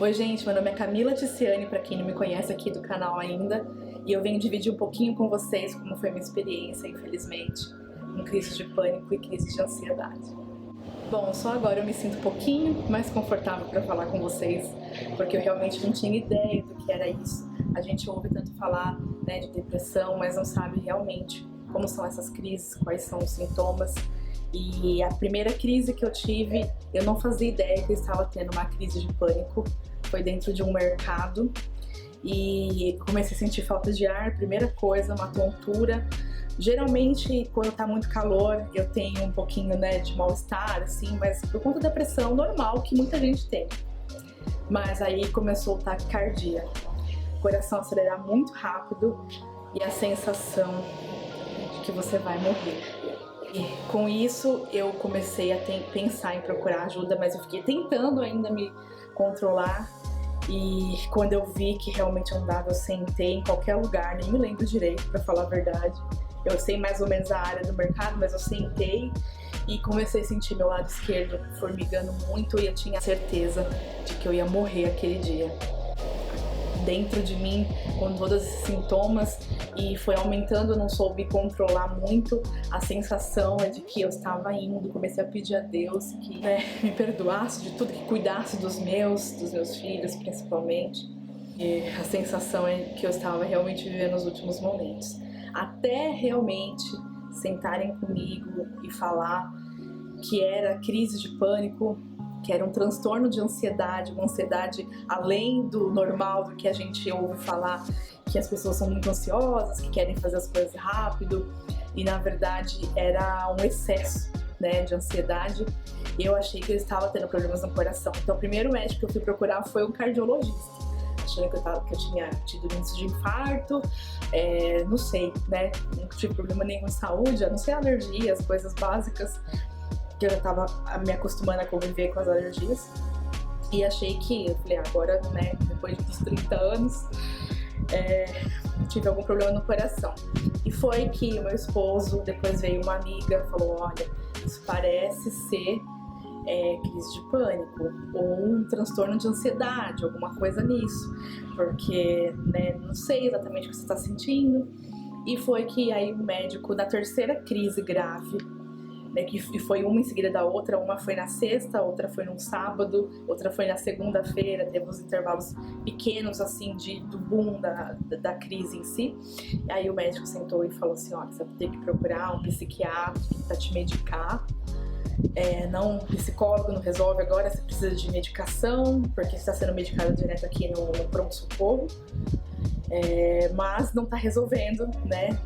Oi gente, meu nome é Camila Ticiani, para quem não me conhece aqui do canal ainda, e eu venho dividir um pouquinho com vocês como foi minha experiência, infelizmente, com crise de pânico e crise de ansiedade. Bom, só agora eu me sinto um pouquinho mais confortável para falar com vocês, porque eu realmente não tinha ideia do que era isso. A gente ouve tanto falar, né, de depressão, mas não sabe realmente como são essas crises, quais são os sintomas. E a primeira crise que eu tive, eu não fazia ideia que eu estava tendo uma crise de pânico. Foi dentro de um mercado e comecei a sentir falta de ar, primeira coisa, uma tontura. Geralmente, quando tá muito calor, eu tenho um pouquinho, né, de mal-estar, assim, mas por conta da pressão normal que muita gente tem. Mas aí começou a taquicardia, coração acelerar muito rápido e a sensação de que você vai morrer. E com isso eu comecei a pensar em procurar ajuda, mas eu fiquei tentando ainda me controlar. E quando eu vi que realmente não dava, eu sentei em qualquer lugar, nem me lembro direito, pra falar a verdade. Eu sei mais ou menos a área do mercado, mas eu sentei e comecei a sentir meu lado esquerdo formigando muito e eu tinha certeza de que eu ia morrer aquele dia. Dentro de mim, com todos esses sintomas, e foi aumentando, eu não soube controlar muito. A sensação é de que eu estava indo, comecei a pedir a Deus que, né, me perdoasse de tudo, que cuidasse dos meus filhos principalmente. E a sensação é que eu estava realmente vivendo os últimos momentos. Até realmente sentarem comigo e falar que era crise de pânico, que era um transtorno de ansiedade, uma ansiedade além do normal, do que a gente ouve falar, que as pessoas são muito ansiosas, que querem fazer as coisas rápido, e na verdade era um excesso, né, de ansiedade. Eu achei que eu estava tendo problemas no coração. Então o primeiro médico que eu fui procurar foi um cardiologista, achando que eu tinha tido início de infarto, não sei, né, não tive problema nenhum de saúde, a não ser alergias, coisas básicas, que eu já tava me acostumando a conviver com as alergias. E achei que, eu falei, agora, né, depois dos 30 anos, tive algum problema no coração. E foi que o meu esposo, depois veio uma amiga, falou, olha, isso parece ser crise de pânico ou um transtorno de ansiedade, alguma coisa nisso, porque, né, não sei exatamente o que você está sentindo. E foi que aí o médico, na terceira crise grave, né, que foi uma em seguida da outra, uma foi na sexta, outra foi no sábado, outra foi na segunda-feira, teve uns intervalos pequenos assim do boom da crise em si. E aí o médico sentou e falou assim, olha, você vai ter que procurar um psiquiatra para te medicar, não, psicólogo não resolve agora, você precisa de medicação, porque você está sendo medicado direto aqui no pronto-socorro, mas não está resolvendo, né,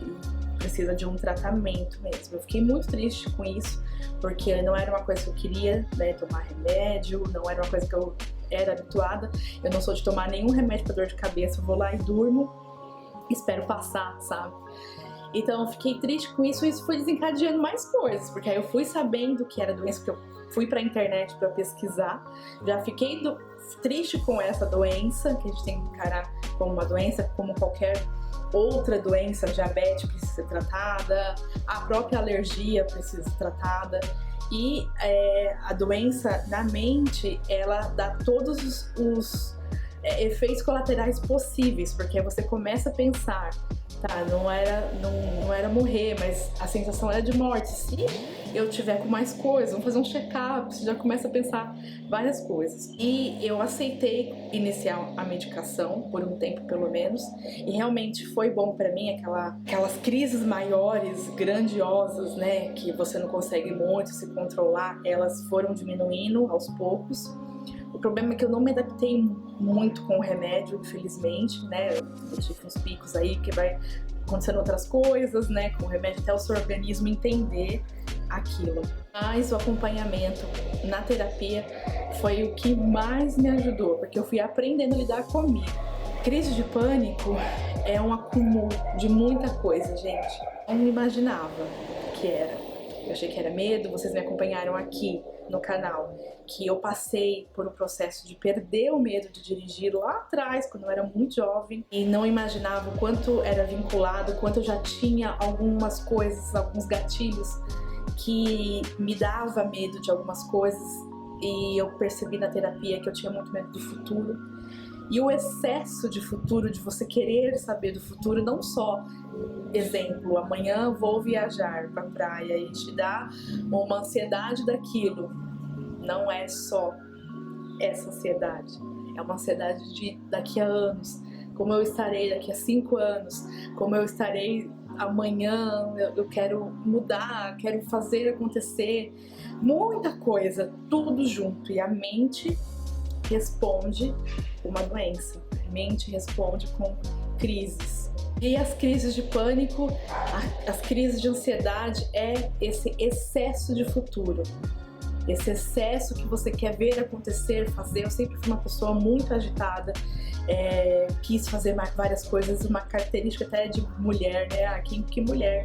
precisa de um tratamento mesmo. Eu fiquei muito triste com isso, porque não era uma coisa que eu queria, né, tomar remédio, não era uma coisa que eu era habituada. Eu não sou de tomar nenhum remédio para dor de cabeça, eu vou lá e durmo, espero passar, sabe? Então eu fiquei triste com isso e isso foi desencadeando mais coisas, porque aí eu fui sabendo que era doença, porque eu fui pra internet para pesquisar, já fiquei triste com essa doença, que a gente tem que encarar como uma doença, como qualquer outra doença, diabetes precisa ser tratada, a própria alergia precisa ser tratada. E a doença na mente, ela dá todos os efeitos colaterais possíveis, porque você começa a pensar, tá, não era morrer, mas a sensação era de morte. Se eu tiver com mais coisas, vamos fazer um check-up, você já começa a pensar várias coisas. E eu aceitei iniciar a medicação por um tempo pelo menos, e realmente foi bom pra mim. Aquelas crises maiores, grandiosas, né, que você não consegue muito se controlar, elas foram diminuindo aos poucos. O problema é que eu não me adaptei muito com o remédio, infelizmente, né? Eu tive uns picos aí que vai acontecendo outras coisas, né? Com o remédio, até o seu organismo entender aquilo. Mas o acompanhamento na terapia foi o que mais me ajudou, porque eu fui aprendendo a lidar comigo. Crise de pânico é um acúmulo de muita coisa, gente. Eu não imaginava que era. Eu achei que era medo. Vocês me acompanharam aqui no canal, que eu passei por um processo de perder o medo de dirigir lá atrás, quando eu era muito jovem, e não imaginava o quanto era vinculado, o quanto eu já tinha algumas coisas, alguns gatilhos que me dava medo de algumas coisas, e eu percebi na terapia que eu tinha muito medo do futuro. E o excesso de futuro, de você querer saber do futuro, não só, exemplo, amanhã vou viajar pra praia e te dá uma ansiedade daquilo. Não é só essa ansiedade, é uma ansiedade de daqui a anos, como eu estarei daqui a 5 anos, como eu estarei amanhã, eu quero mudar, quero fazer acontecer, muita coisa, tudo junto. E a mente responde uma doença, a mente responde com crises. E as crises de pânico, as crises de ansiedade é esse excesso de futuro. Esse excesso que você quer ver acontecer, fazer. Eu sempre fui uma pessoa muito agitada, quis fazer várias coisas, uma característica até de mulher, né? Que mulher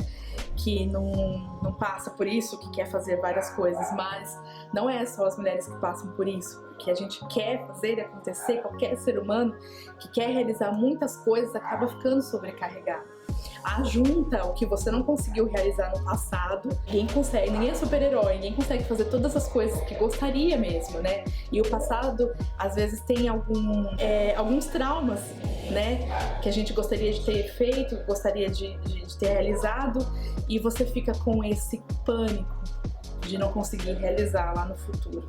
que não passa por isso, que quer fazer várias coisas, mas não é só as mulheres que passam por isso, que a gente quer fazer e acontecer. Qualquer ser humano que quer realizar muitas coisas acaba ficando sobrecarregado. Ajunta o que você não conseguiu realizar no passado, ninguém consegue, ninguém é super-herói, ninguém consegue fazer todas as coisas que gostaria mesmo, né? E o passado, às vezes, tem alguns traumas, né? Que a gente gostaria de ter feito, gostaria de ter realizado, e você fica com esse pânico de não conseguir realizar lá no futuro.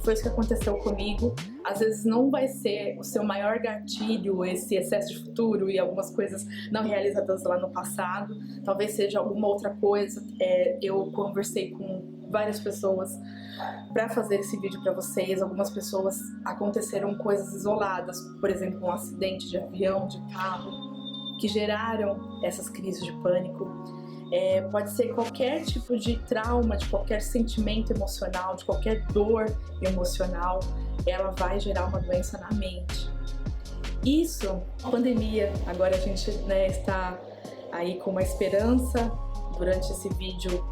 Foi isso que aconteceu comigo. Às vezes não vai ser o seu maior gatilho esse excesso de futuro e algumas coisas não realizadas lá no passado. Talvez seja alguma outra coisa. Eu conversei com várias pessoas para fazer esse vídeo para vocês. Algumas pessoas aconteceram coisas isoladas, por exemplo, um acidente de avião, de carro, que geraram essas crises de pânico. Pode ser qualquer tipo de trauma, de qualquer sentimento emocional, de qualquer dor emocional, ela vai gerar uma doença na mente. Isso, pandemia, agora a gente, né, está aí com uma esperança. Durante esse vídeo,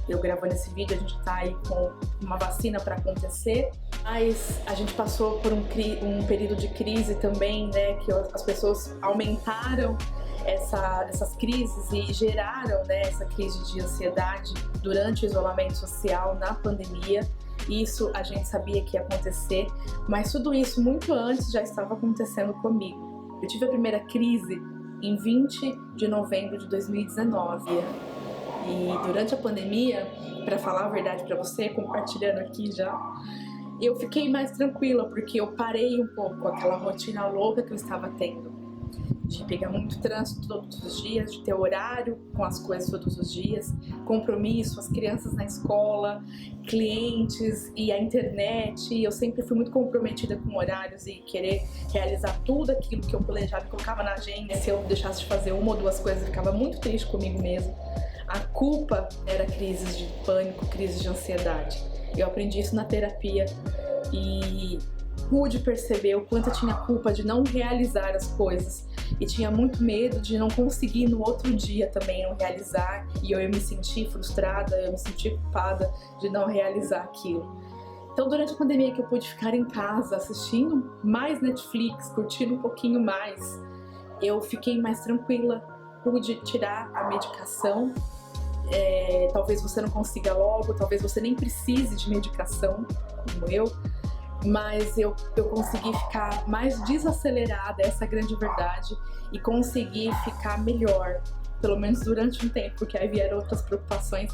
eu gravando esse vídeo, a gente está aí com uma vacina para acontecer, mas a gente passou por um período de crise também, né, que as pessoas aumentaram essas crises e geraram, né, essa crise de ansiedade durante o isolamento social na pandemia. Isso a gente sabia que ia acontecer, mas tudo isso muito antes já estava acontecendo comigo. Eu tive a primeira crise em 20 de novembro de 2019 e durante a pandemia, para falar a verdade para você, compartilhando aqui já, eu fiquei mais tranquila porque eu parei um pouco aquela rotina louca que eu estava tendo, de pegar muito trânsito todos os dias, de ter horário com as coisas todos os dias, compromisso, as crianças na escola, clientes e a internet. Eu sempre fui muito comprometida com horários e querer realizar tudo aquilo que eu planejava e colocava na agenda. Se eu deixasse de fazer uma ou duas coisas, eu ficava muito triste comigo mesma. A culpa era crises de pânico, crises de ansiedade. Eu aprendi isso na terapia e pude perceber o quanto eu tinha culpa de não realizar as coisas e tinha muito medo de não conseguir no outro dia também não realizar, e eu ia me sentir frustrada, eu me sentir culpada de não realizar aquilo. Então, durante a pandemia que eu pude ficar em casa assistindo mais Netflix, curtindo um pouquinho mais, eu fiquei mais tranquila, pude tirar a medicação. Talvez você não consiga logo, talvez você nem precise de medicação, como eu, mas eu consegui ficar mais desacelerada, essa é a grande verdade, e consegui ficar melhor, pelo menos durante um tempo, porque aí vieram outras preocupações,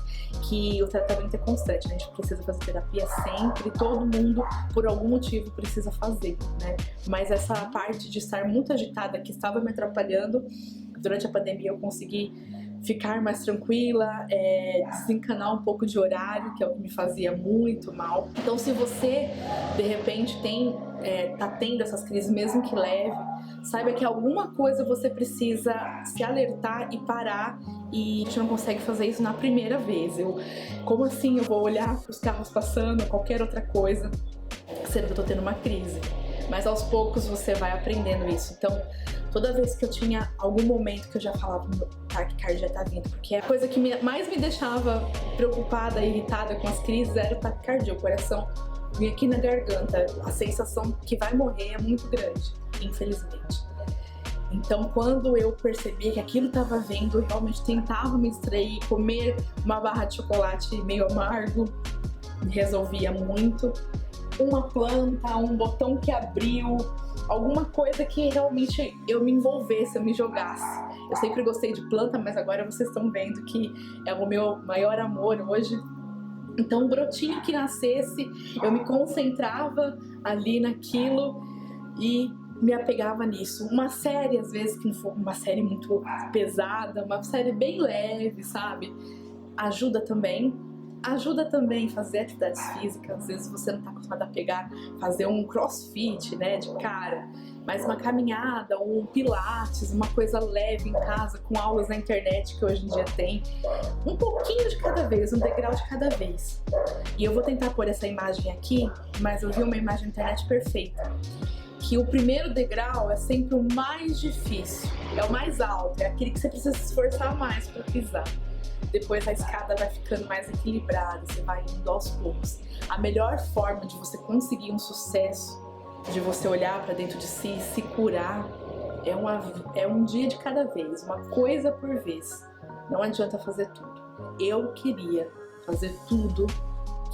que o tratamento é constante, né? A gente precisa fazer terapia sempre, todo mundo, por algum motivo, precisa fazer, né? Mas essa parte de estar muito agitada, que estava me atrapalhando, durante a pandemia eu consegui ficar mais tranquila, desencanar um pouco de horário, que é o que me fazia muito mal. Então, se você, de repente, tá tendo essas crises, mesmo que leve, saiba que alguma coisa você precisa se alertar e parar, e a gente não consegue fazer isso na primeira vez. Como assim eu vou olhar para os carros passando, qualquer outra coisa, sendo que eu tô tendo uma crise? Mas aos poucos você vai aprendendo isso. Então, toda vez que eu tinha algum momento que eu já falava, meu taquicardia tá vindo, porque a coisa que mais me deixava preocupada e irritada com as crises era o taquicardia, o coração vinha aqui na garganta, a sensação que vai morrer é muito grande, infelizmente. Então, quando eu percebi que aquilo estava vindo, eu realmente tentava me distrair, comer uma barra de chocolate meio amargo, resolvia muito. uma planta, um botão que abriu, alguma coisa que realmente eu me envolvesse, eu me jogasse. Eu sempre gostei de planta, mas agora vocês estão vendo que é o meu maior amor hoje. Então, um brotinho que nascesse, eu me concentrava ali naquilo e me apegava nisso. Uma série, às vezes, que não for uma série muito pesada, uma série bem leve, sabe? Ajuda também. Ajuda também fazer atividades físicas. Às vezes você não tá acostumado a fazer um crossfit, né, de cara, mas uma caminhada, um pilates, uma coisa leve em casa, com aulas na internet que hoje em dia tem. Um pouquinho de cada vez, um degrau de cada vez. E eu vou tentar pôr essa imagem aqui, mas eu vi uma imagem na internet perfeita. Que o primeiro degrau é sempre o mais difícil, é o mais alto, é aquele que você precisa se esforçar mais para pisar. Depois a escada vai ficando mais equilibrada, você vai indo aos poucos. A melhor forma de você conseguir um sucesso, de você olhar para dentro de si e se curar, é um dia de cada vez, uma coisa por vez. Não adianta fazer tudo. Eu queria fazer tudo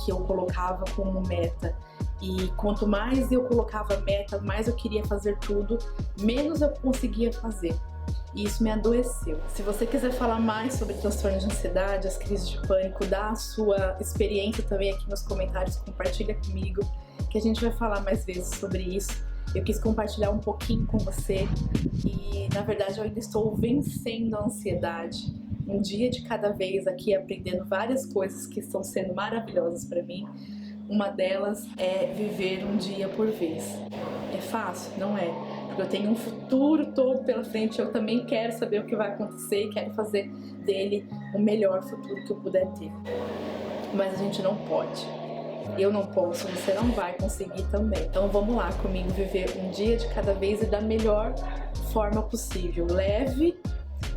que eu colocava como meta. E quanto mais eu colocava meta, mais eu queria fazer tudo, menos eu conseguia fazer. E isso me adoeceu. Se você quiser falar mais sobre transtorno de ansiedade, as crises de pânico, dá a sua experiência também aqui nos comentários, compartilha comigo, que a gente vai falar mais vezes sobre isso. Eu quis compartilhar um pouquinho com você e, na verdade, eu ainda estou vencendo a ansiedade. Um dia de cada vez aqui, aprendendo várias coisas que estão sendo maravilhosas para mim. Uma delas é viver um dia por vez. É fácil? Não é. Porque eu tenho um futuro todo pela frente, eu também quero saber o que vai acontecer e quero fazer dele o melhor futuro que eu puder ter. Mas a gente não pode. Eu não posso, você não vai conseguir também. Então vamos lá comigo viver um dia de cada vez e da melhor forma possível. Leve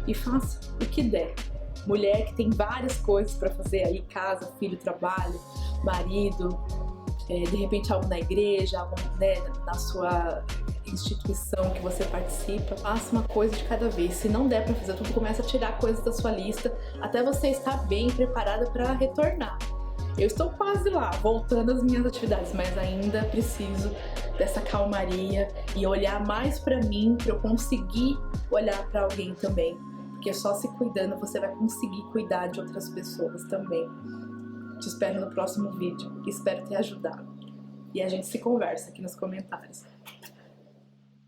e faça o que der. Mulher que tem várias coisas para fazer aí, casa, filho, trabalho, marido, de repente algo na igreja, algo, né, na sua instituição que você participa, faça uma coisa de cada vez. Se não der para fazer tudo, começa a tirar coisas da sua lista até você estar bem preparada para retornar. Eu estou quase lá, voltando às minhas atividades, mas ainda preciso dessa calmaria e olhar mais para mim, para eu conseguir olhar para alguém também. Porque só se cuidando você vai conseguir cuidar de outras pessoas também. Te espero no próximo vídeo, espero ter ajudado. E a gente se conversa aqui nos comentários.